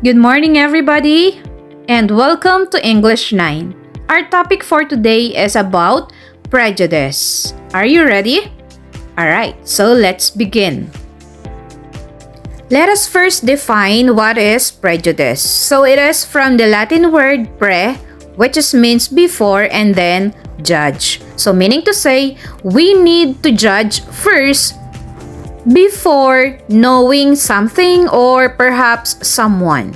Good morning, everybody, and welcome to English 9. Our topic for today is about prejudice. Are you ready? Alright, so let's begin. Let us first define what is prejudice. So it is from the Latin word pre, which means before, and then judge. So meaning to say, we need to judge first before knowing something or perhaps someone.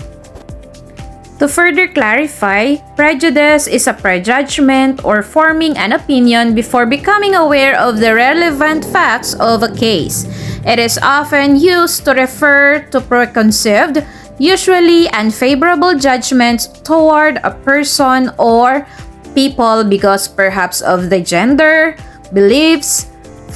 To further clarify, prejudice is a prejudgment or forming an opinion before becoming aware of the relevant facts of a case. It is often used to refer to preconceived, usually unfavorable judgments toward a person or people because perhaps of the gender, beliefs,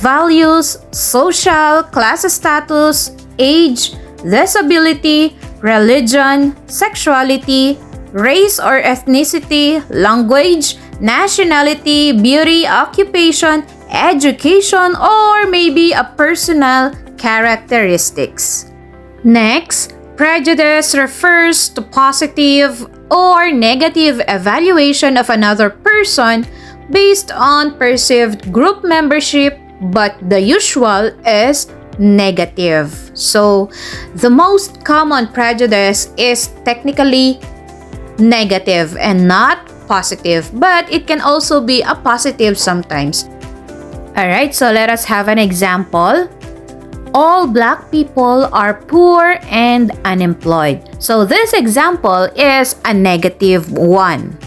values, social, class status, age, disability, religion, sexuality, race or ethnicity, language, nationality, beauty, occupation, education, or maybe a personal characteristics. Next, prejudice refers to positive or negative evaluation of another person based on perceived group membership, but the usual is negative. So, the most common prejudice is technically negative and not positive, but it can also be a positive sometimes. Alright, so let us have an example. All black people are poor and unemployed. So this example is a negative one.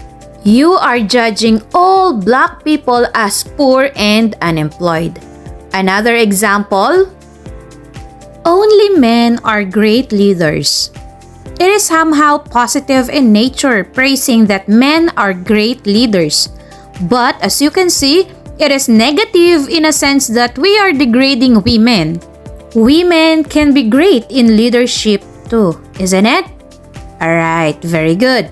You are judging all black people as poor and unemployed. Another example, only men are great leaders. It is somehow positive in nature, praising that men are great leaders. But as you can see, it is negative in a sense that we are degrading women. Women can be great in leadership too, isn't it? Alright, very good.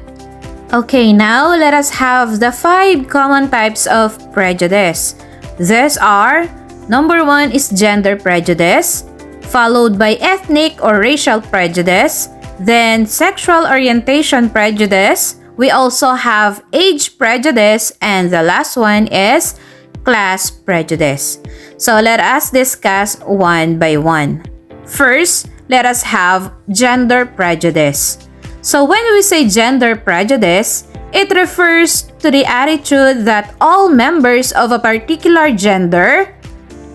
Okay, now let us have the 5 common types of prejudice. These are, number 1 is gender prejudice, followed by ethnic or racial prejudice, then sexual orientation prejudice. We also have age prejudice, and the last one is class prejudice. So let us discuss one by one. First, let us have gender prejudice. So when we say gender prejudice, it refers to the attitude that all members of a particular gender,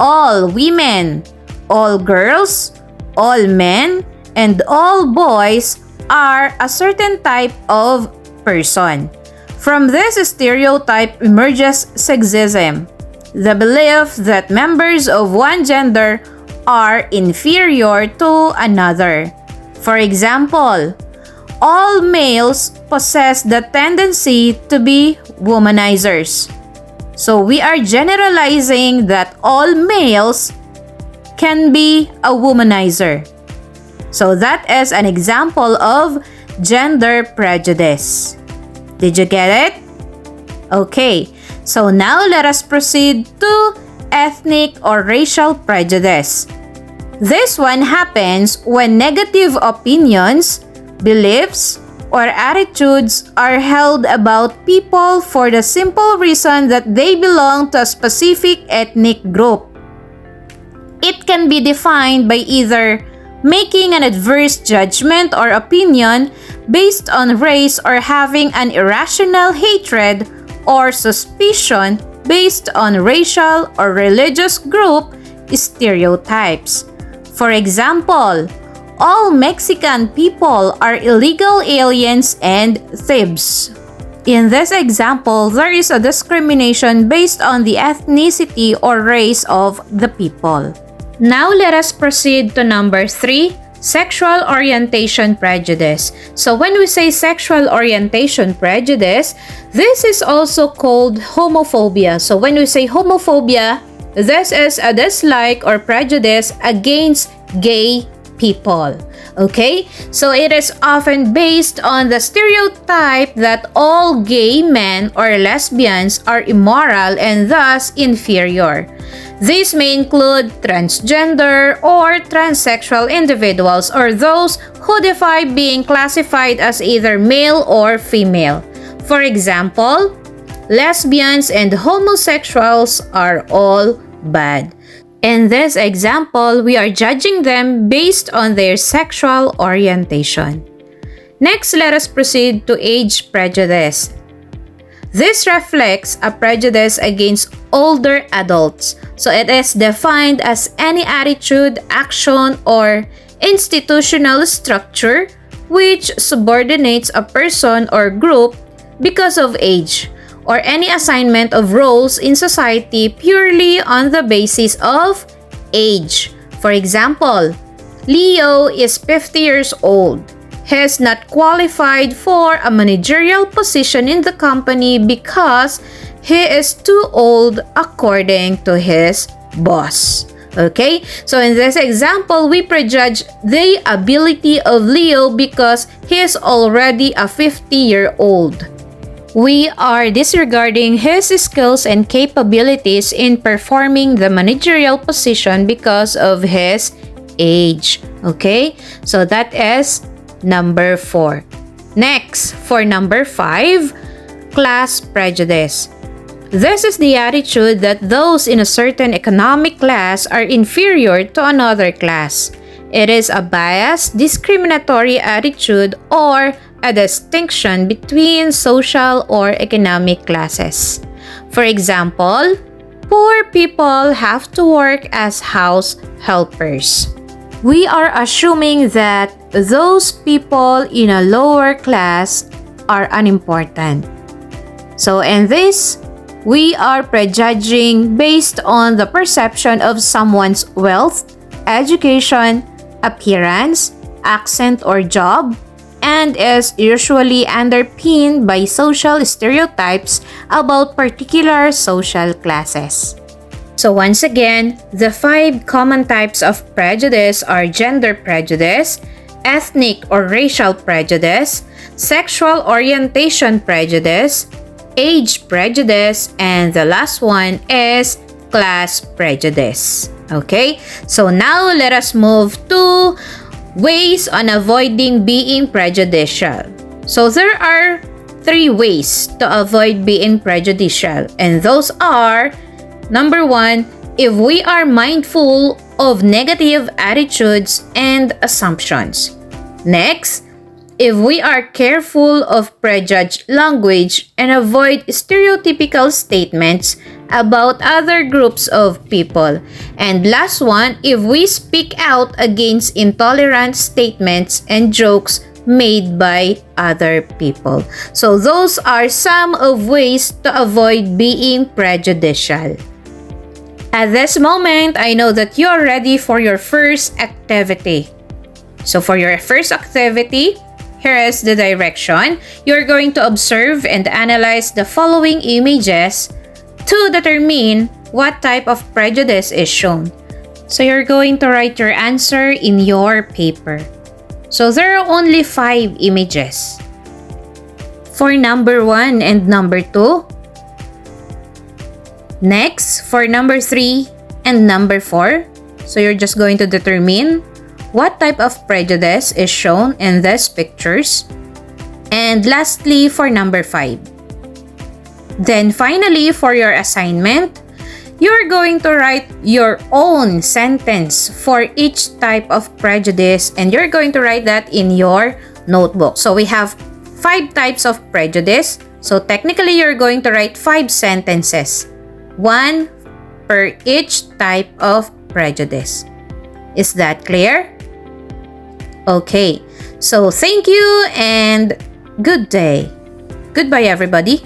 all women, all girls, all men, and all boys are a certain type of person. From this stereotype emerges sexism, the belief that members of one gender are inferior to another. For example, all males possess the tendency to be womanizers. So we are generalizing that all males can be a womanizer. So that is an example of gender prejudice. Did you get it? Okay, so now let us proceed to ethnic or racial prejudice. This one happens when negative opinions, beliefs, or attitudes are held about people for the simple reason that they belong to a specific ethnic group. It can be defined by either making an adverse judgment or opinion based on race or having an irrational hatred or suspicion based on racial or religious group stereotypes. For example, all Mexican people are illegal aliens and thieves. In this example, there is a discrimination based on the ethnicity or race of the people. Now let us proceed to number 3, sexual orientation prejudice. So when we say sexual orientation prejudice, this is also called homophobia. So when we say homophobia, this is a dislike or prejudice against gay people. Okay? So it is often based on the stereotype that all gay men or lesbians are immoral and thus inferior. These may include transgender or transsexual individuals or those who defy being classified as either male or female. For example, lesbians and homosexuals are all bad. In this example, we are judging them based on their sexual orientation. Next, let us proceed to age prejudice. This reflects a prejudice against older adults. So it is defined as any attitude, action, or institutional structure which subordinates a person or group because of age, or any assignment of roles in society purely on the basis of age. For example, Leo is 50 years old. He is not qualified for a managerial position in the company because he is too old according to his boss. Okay, so in this example, we prejudge the ability of Leo because he is already a 50-year-old. We are disregarding his skills and capabilities in performing the managerial position because of his age. Okay, so that is number 4. Next, for number 5, class prejudice. This is the attitude that those in a certain economic class are inferior to another class. It is a biased, discriminatory attitude or a distinction between social or economic classes. For example, poor people have to work as house helpers. We are assuming that those people in a lower class are unimportant. So in this, we are prejudging based on the perception of someone's wealth, education, appearance, accent, or job, and is usually underpinned by social stereotypes about particular social classes. So once again, the 5 common types of prejudice are gender prejudice, ethnic or racial prejudice, sexual orientation prejudice, age prejudice, and the last one is class prejudice. Okay, so now let us move to ways on avoiding being prejudicial. So there are 3 ways to avoid being prejudicial, and those are: number 1, if we are mindful of negative attitudes and assumptions. Next, if we are careful of prejudged language and avoid stereotypical statements about other groups of people. And last one, if we speak out against intolerant statements and jokes made by other people. So those are some of ways to avoid being prejudicial. At this moment, I know that you are ready for your first activity. So for your first activity, here is the direction. You're going to observe and analyze the following images to determine what type of prejudice is shown. So you're going to write your answer in your paper. So there are only 5 images. For number 1 and number 2. Next, for number 3 and number 4, so you're just going to determine what type of prejudice is shown in these pictures. And lastly, for number 5. Then finally, for your assignment, you're going to write your own sentence for each type of prejudice, and you're going to write that in your notebook. So we have 5 types of prejudice. So technically, you're going to write 5 sentences. 1 per each type of prejudice. Is that clear? Okay, so thank you and good day. Goodbye, everybody.